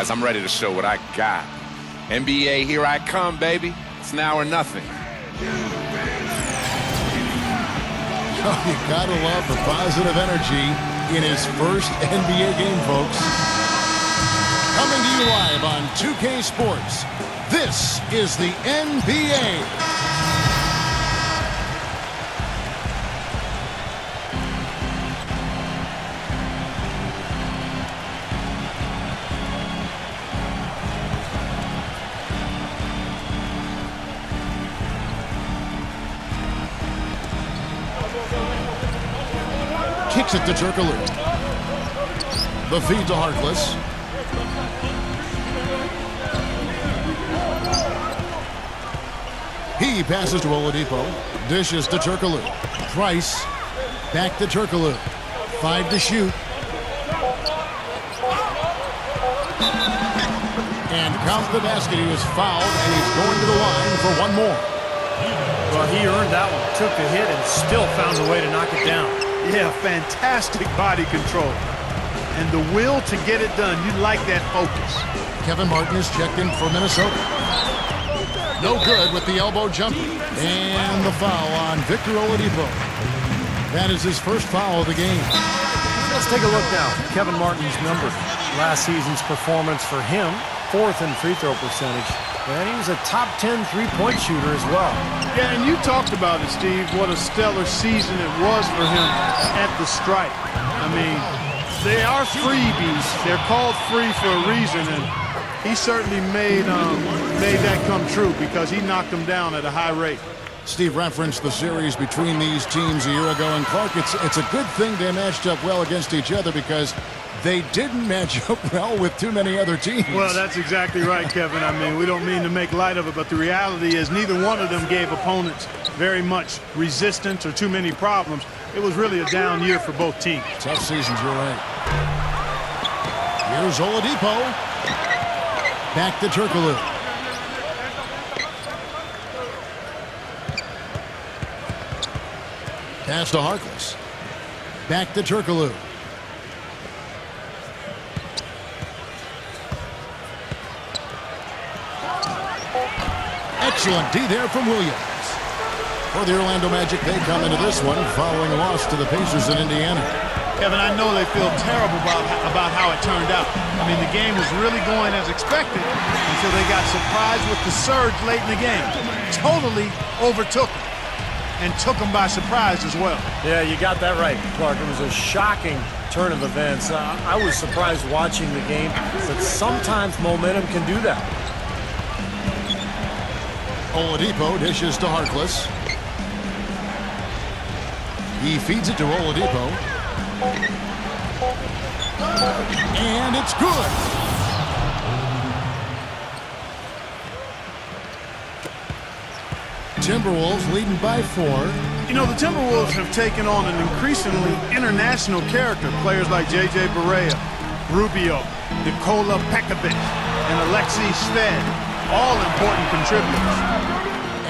guys. I'm ready to show what I got. NBA, here I come, baby. It's now or nothing. Oh, you gotta love the positive energy in his first NBA game, folks. Coming to you live on 2K Sports, this is the NBA. Kicks it to Turkoglu. The feed to Harkless. He passes to Oladipo. Dishes to Turkoglu. Price. Back to Turkoglu. 5 to shoot. And counts the basket. He was fouled, and he's going to the line for one more. Well, he earned that one. Took the hit and still found a way to knock it down. Yeah, fantastic body control. And the will to get it done. You like that focus. Kevin Martin is checked in for Minnesota. No good with the elbow jumper. And the foul on Victor Oladipo. That is his first foul of the game. Let's take a look now. Kevin Martin's numbers. Last season's performance for him, 4th in free throw percentage. And he was a top 10 three-point shooter as well. Yeah, and you talked about it, Steve, what a stellar season it was for him at the stripe. I mean, they are freebies. They're called free for a reason, and he certainly made that come true because he knocked them down at a high rate. Steve referenced the series between these teams a year ago, and Clark, it's a good thing they matched up well against each other because they didn't match up well with too many other teams. Well, that's exactly right, Kevin. I mean, we don't mean to make light of it, but the reality is neither one of them gave opponents very much resistance or too many problems. It was really a down year for both teams. Tough seasons, you're right. Here's Oladipo. Back to Turkoglu. Pass to Harkless. Back to Turkoglu. Excellent D there from Williams. For the Orlando Magic, they come into this one following a loss to the Pacers in Indiana. Kevin, I know they feel terrible about how it turned out. I mean, the game was really going as expected until they got surprised with the surge late in the game. Totally overtook them and took them by surprise as well. Yeah, you got that right, Clark. It was a shocking turn of events. I was surprised watching the game, but sometimes momentum can do that. Oladipo dishes to Harkless. He feeds it to Oladipo. And it's good. Timberwolves leading by 4. You know, the Timberwolves have taken on an increasingly international character. Players like J.J. Barea, Rubio, Nikola Pekovic, and Alexei Shved, all important contributors.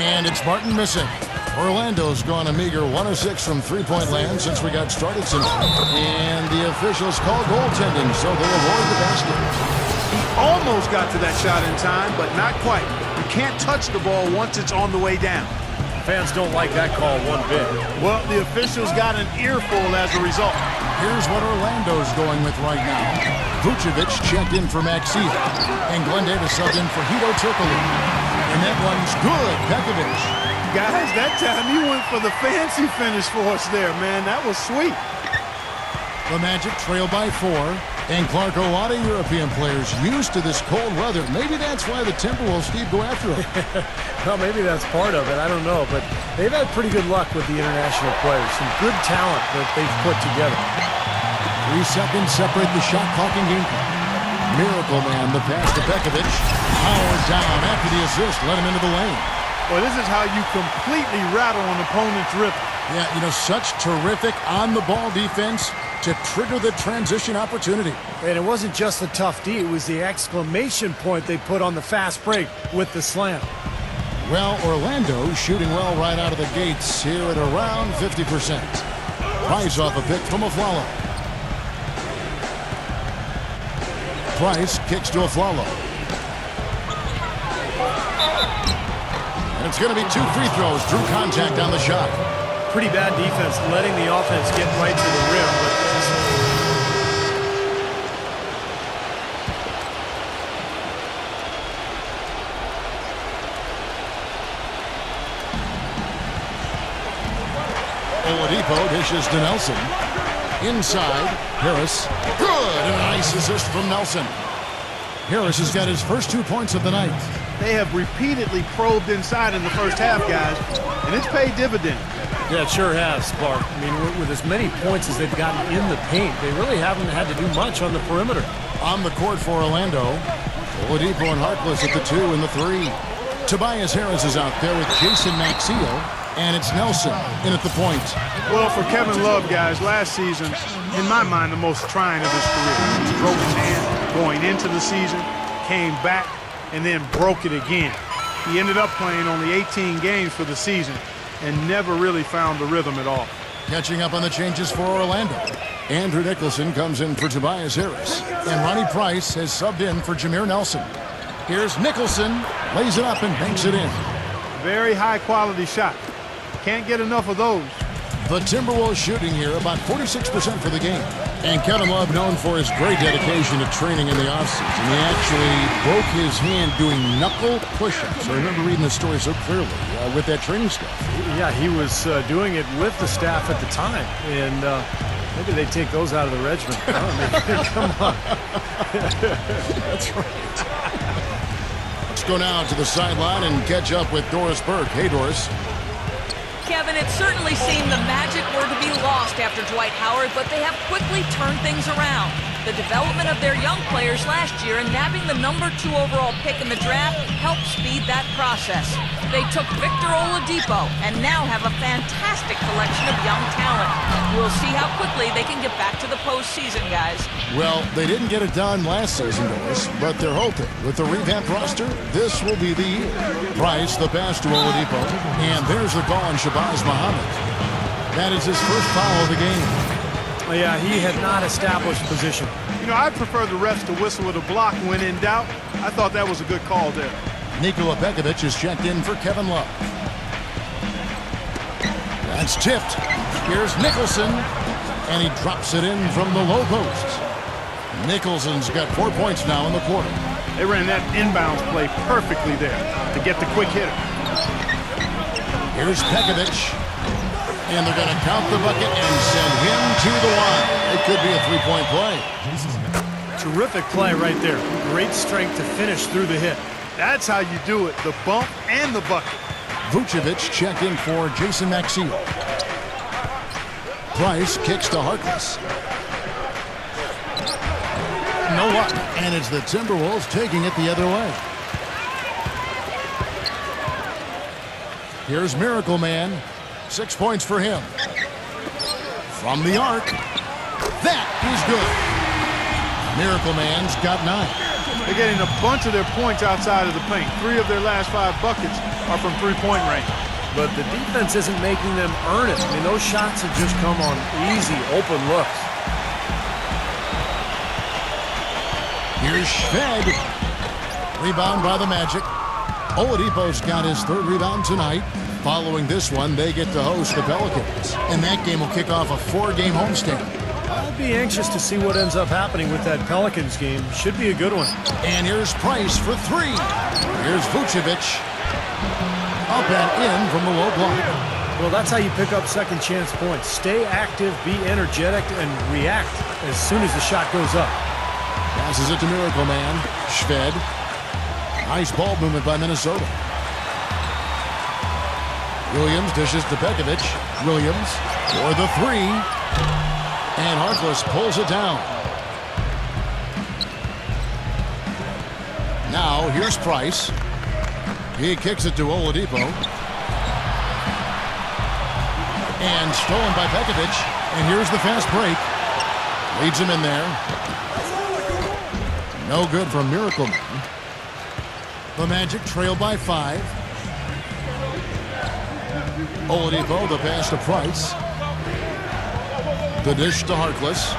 And it's Martin missing. Orlando's gone a meager 1 of 6 from three-point land since we got started. And the officials call goaltending, so they'll avoid the basket. He almost got to that shot in time, but not quite. You can't touch the ball once it's on the way down. Fans don't like that call one bit. Well, the officials got an earful as a result. Here's what Orlando's going with right now. Vucevic checked in for Maxey, and Glenn Davis subbed in for Hedo Turkoglu. And that one's good, Pekovic. Guys, that time you went for the fancy finish for us there, man. That was sweet. The Magic trail by 4. And Clark, a lot of European players used to this cold weather. Maybe that's why the Timberwolves, Steve, go after them. Well, maybe that's part of it. I don't know. But they've had pretty good luck with the international players. Some good talent that they've put together. 3 seconds separate the shot clock and game clock. Miracle Man, the pass to Pekovic. Powered down after the assist. Let him into the lane. Well, this is how you completely rattle an opponent's rhythm. Yeah, you know, such terrific on-the-ball defense to trigger the transition opportunity. And it wasn't just the tough D, it was the exclamation point they put on the fast break with the slam. Well, Orlando shooting well right out of the gates here at around 50%. Price off a pick from Aflalo. Price kicks to Afflalo. And it's going to be 2 free throws. Drew contact on the shot. Pretty bad defense, letting the offense get right to the rim. But Oladipo dishes to Nelson. Inside, Harris. Good! And a nice assist from Nelson. Harris has got his first 2 points of the night. They have repeatedly probed inside in the first half, guys, and it's paid dividends. yeah, it sure has, Clark. I mean, with as many points as they've gotten in the paint, they really haven't had to do much on the perimeter. On the court for Orlando, Oladipo and Harkless at the 2 and the 3. Tobias Harris is out there with Jason Maxiell, and it's Nelson in at the point. Well, for Kevin Love, guys, last season, in my mind, the most trying of his career. He broke his hand going into the season, came back, and then broke it again. He ended up playing only 18 games for the season and never really found the rhythm at all. Catching up on the changes for Orlando. Andrew Nicholson comes in for Tobias Harris, and Ronnie Price has subbed in for Jameer Nelson. Here's Nicholson, lays it up and banks it in. Very high-quality shot. Can't get enough of those. The Timberwolves shooting here about 46% for the game. And Kevin Love, known for his great dedication to training in the offseason. He actually broke his hand doing knuckle push-ups. I remember reading the story so clearly with that training stuff. Yeah, he was doing it with the staff at the time, and maybe they take those out of the regimen. I don't know. Come on. That's right. Let's go now to the sideline and catch up with Doris Burke. Hey, Doris. Kevin, it certainly seemed the Magic were to be lost after Dwight Howard, but they have quickly turned things around. The development of their young players last year and nabbing the #2 overall pick in the draft helped speed that process. They took Victor Oladipo and now have a fantastic collection of young talent. We'll see how quickly they can get back to the postseason, guys. Well, they didn't get it done last season, Doris, but they're hoping with the revamped roster, this will be the year. Price, the pass to Oladipo, and there's the call on Shabazz Muhammad. That is his first foul of the game. Oh, yeah, he had not established position. You know, I'd prefer the refs to whistle with a block when in doubt. I thought that was a good call there. Nikola Pekovic is checked in for Kevin Love. That's tipped. Here's Nicholson, and he drops it in from the low post. Nicholson's got 4 points now in the quarter. They ran that inbounds play perfectly there to get the quick hitter. Here's Pekovic, and they're going to count the bucket and send him to the line. It could be a three-point play. Terrific play right there. Great strength to finish through the hit. That's how you do it, the bump and the bucket. Vucevic checked in for Jason Maxiell. Price kicks to Harkless. No luck, and it's the Timberwolves taking it the other way. Here's Miracle Man. 6 points for him. From the arc. That is good. Miracle Man's got 9. They're getting a bunch of their points outside of the paint. 3 of their last 5 buckets are from three-point range. But the defense isn't making them earn it. I mean, those shots have just come on easy, open looks. Here's Shved. Rebound by the Magic. Oladipo's got his 3rd rebound tonight. Following this one, they get to host the Pelicans. And that game will kick off a 4-game homestand. I'll be anxious to see what ends up happening with that Pelicans game. Should be a good one. And here's Price for 3. Here's Vucevic. Up and in from the low block. Well, that's how you pick up second chance points. Stay active, be energetic, and react as soon as the shot goes up. Passes it to Miracle Man. Shved. Nice ball movement by Minnesota. Williams dishes to Pekovic. Williams for the 3. And Harkless pulls it down. Now here's Price. He kicks it to Oladipo. And stolen by Pekovic. And here's the fast break. Leads him in there. No good from Miracle Man. The Magic trail by 5. Oladipo, the pass to Price. The dish to Harkless.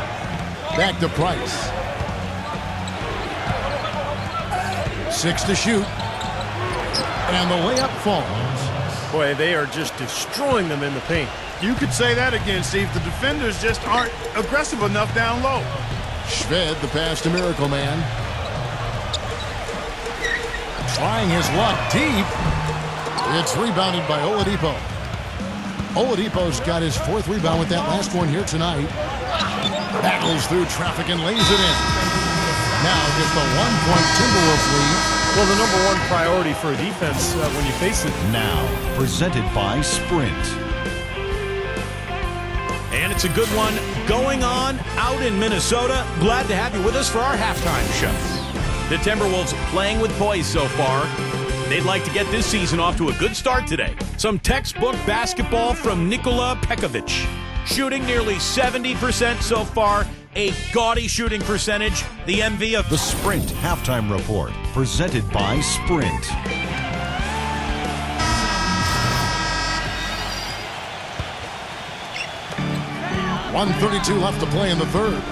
Back to Price. 6 to shoot. And the layup falls. Boy, they are just destroying them in the paint. You could say that again, Steve. The defenders just aren't aggressive enough down low. Shved the pass to Miracle Man. Trying his luck deep. It's rebounded by Oladipo. Oladipo's got his 4th rebound with that last one here tonight. Battles through traffic and lays it in. Now just a 1-point Timberwolves lead. Well, the number one priority for a defense when you face it. Now, presented by Sprint. And it's a good one going on out in Minnesota. Glad to have you with us for our halftime show. The Timberwolves playing with poise so far. They'd like to get this season off to a good start today. Some textbook basketball from Nikola Pekovic. Shooting nearly 70% so far. A gaudy shooting percentage. The MV of The Sprint Halftime Report, presented by Sprint. .132 left to play in the third.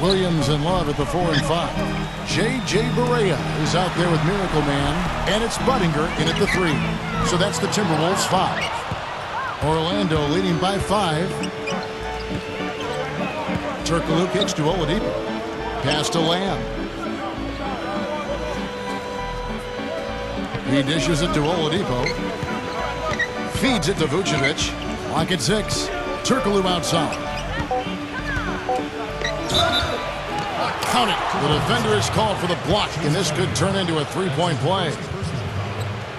Williams and Love at the 4 and 5. J.J. Barea is out there with Miracle Man, and it's Budinger in at the 3. So that's the Timberwolves 5. Orlando leading by 5. Turkoglu kicks to Oladipo. Pass to Lamb. He dishes it to Oladipo. Feeds it to Vucevic. Lock at 6. Turkoglu outside. Count it. The defender is called for the block, and this could turn into a 3-point play.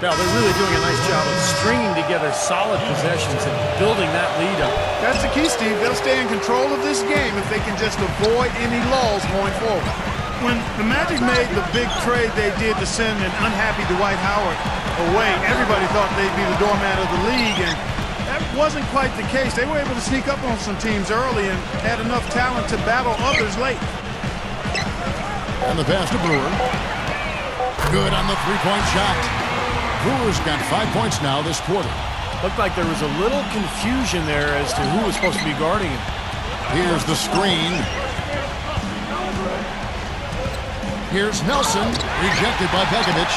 Now, they're really doing a nice job of stringing together solid possessions and building that lead up. That's the key, Steve. They'll stay in control of this game if they can just avoid any lulls going forward. When the Magic made the big trade they did to send an unhappy Dwight Howard away, everybody thought they'd be the doormat of the league, and that wasn't quite the case. They were able to sneak up on some teams early and had enough talent to battle others late. And the pass to Brewer. Good on the 3-point shot. Brewer's got 5 points now this quarter. Looked like there was a little confusion there as to who was supposed to be guarding him. Here's the screen. Here's Nelson, rejected by Pekovic.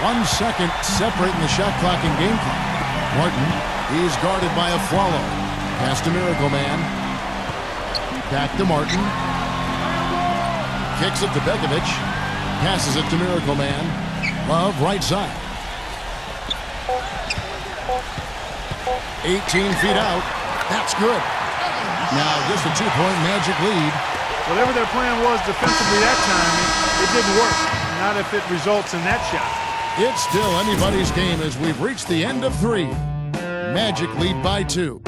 1 second separating the shot clock and game clock. Martin, he's guarded by Afflalo. Pass to Miracle Man. Back to Martin. Kicks it to Pekovic. Passes it to Miracle Man. Love, right side. 18 feet out. That's good. Now just a 2-point Magic lead. Whatever their plan was defensively that time, it didn't work. Not if it results in that shot. It's still anybody's game as we've reached the end of 3. Magic lead by 2.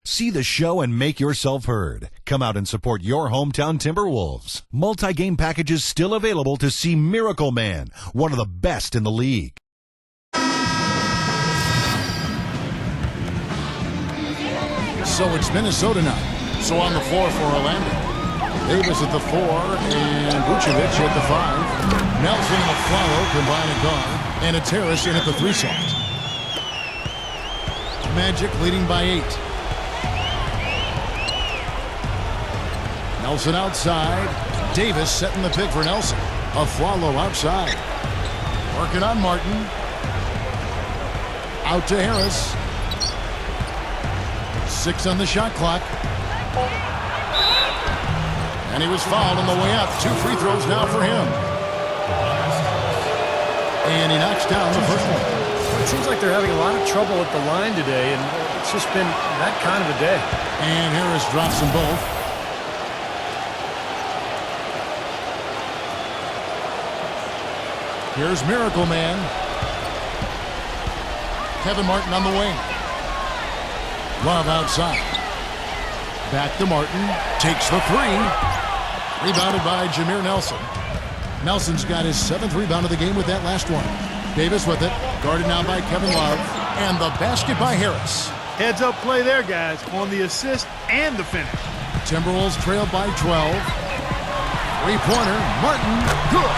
See the show and make yourself heard. Come out and support your hometown Timberwolves. Multi-game packages still available to see Miracle Man, one of the best in the league. So it's Minnesota now. So on the floor for Orlando. Davis at the 4 and Vucevic at the 5. Nelson and Afflalo combine a guard. And it's Harris in at the 3 slot. Magic leading by 8. Nelson outside. Davis setting the pick for Nelson. Afflalo outside. Working on Martin. Out to Harris. 6 on the shot clock. And he was fouled on the way up. 2 free throws now for him. And he knocks down the first one. It seems like they're having a lot of trouble at the line today, and it's just been that kind of a day. And Harris drops them both. Here's Miracle Man. Kevin Martin on the wing. Love outside. Back to Martin. Takes the 3. Rebounded by Jameer Nelson. Nelson's got his 7th rebound of the game with that last one. Davis with it. Guarded now by Kevin Love. And the basket by Harris. Heads up play there, guys, on the assist and the finish. Timberwolves trailed by 12. 3-pointer. Martin. Good.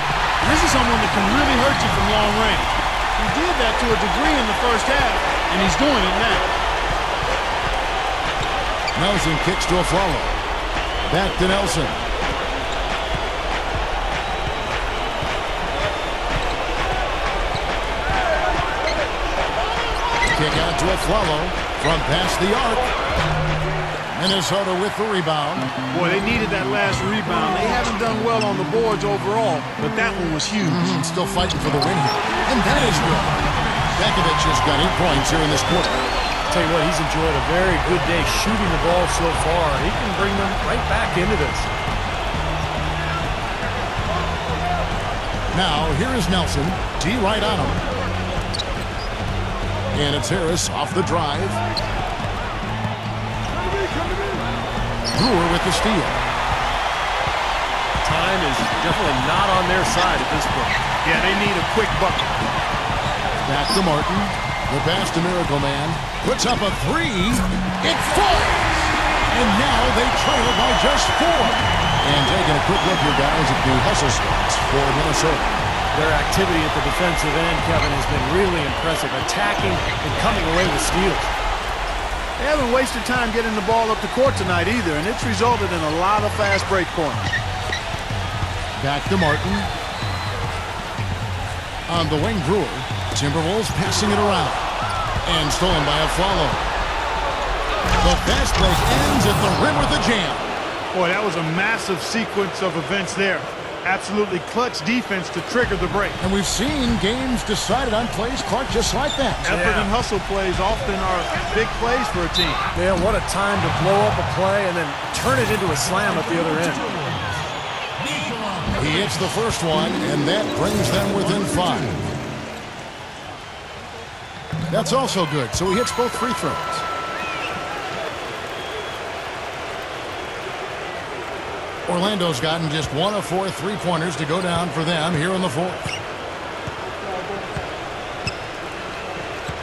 This is someone that can really hurt you from long range. He did that to a degree in the first half, and he's doing it now. Nelson kicks to Afflalo. Back to Nelson. to Aflalo from past the arc. Minnesota with the rebound. Boy, they needed that last rebound. They haven't done well on the boards overall, but that one was huge. Still fighting for the win here. And that is good. Bekovic has got 8 points here in this quarter. Tell you what, he's enjoyed a very good day shooting the ball so far. He can bring them right back into this. Now, here is Nelson. D right on him. And it's Harris off the drive. Brewer with the steal. Time is definitely not on their side at this point. Yeah, they need a quick bucket. Back to Martin. The pass to Miracle Man. Puts up a 3. It falls! And now they trail by just 4. And taking a quick look here, guys, at the hustle stats for Minnesota. Their activity at the defensive end, Kevin, has been really impressive. Attacking and coming away with steals. They haven't wasted time getting the ball up the court tonight either, and it's resulted in a lot of fast break points. Back to Martin. On the wing, Brewer. Timberwolves passing it around. And stolen by Aflalo. The fast break ends at the rim with a jam. Boy, that was a massive sequence of events there. Absolutely clutch defense to trigger the break. And we've seen games decided on plays, Clark, just like that. Effort and hustle plays often are big plays for a team. Yeah, what a time to blow up a play and then turn it into a slam at the other end. He hits the first one, and that brings them within 5. That's also good, so he hits both free throws. Orlando's gotten just 1 of 4 3-pointers to go down for them here in the 4th.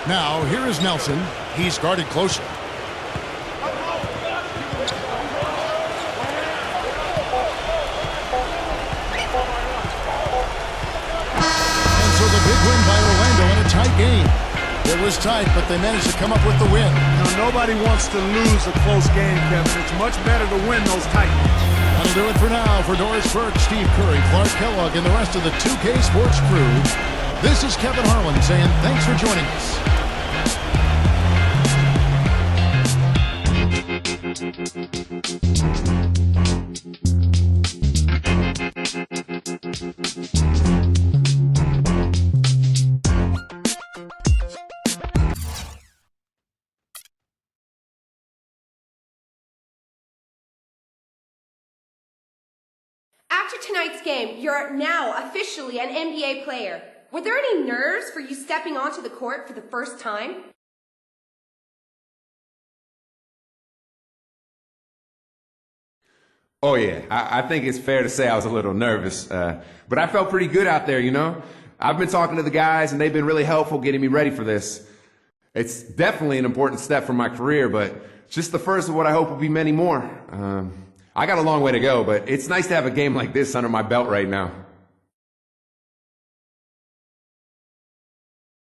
Now, here is Nelson. He's guarded closely. And so the big win by Orlando in a tight game. It was tight, but they managed to come up with the win. Nobody wants to lose a close game, Kevin. It's much better to win those tight games. That'll do it for now. For Doris Burke, Steve Curry, Clark Kellogg, and the rest of the 2K Sports crew, this is Kevin Harlan saying thanks for joining us. After tonight's game, you're now officially an NBA player. Were there any nerves for you stepping onto the court for the first time? Oh, yeah. I think it's fair to say I was a little nervous. But I felt pretty good out there, you know? I've been talking to the guys, and they've been really helpful getting me ready for this. It's definitely an important step for my career, but it's just the first of what I hope will be many more. I got a long way to go, but it's nice to have a game like this under my belt right now.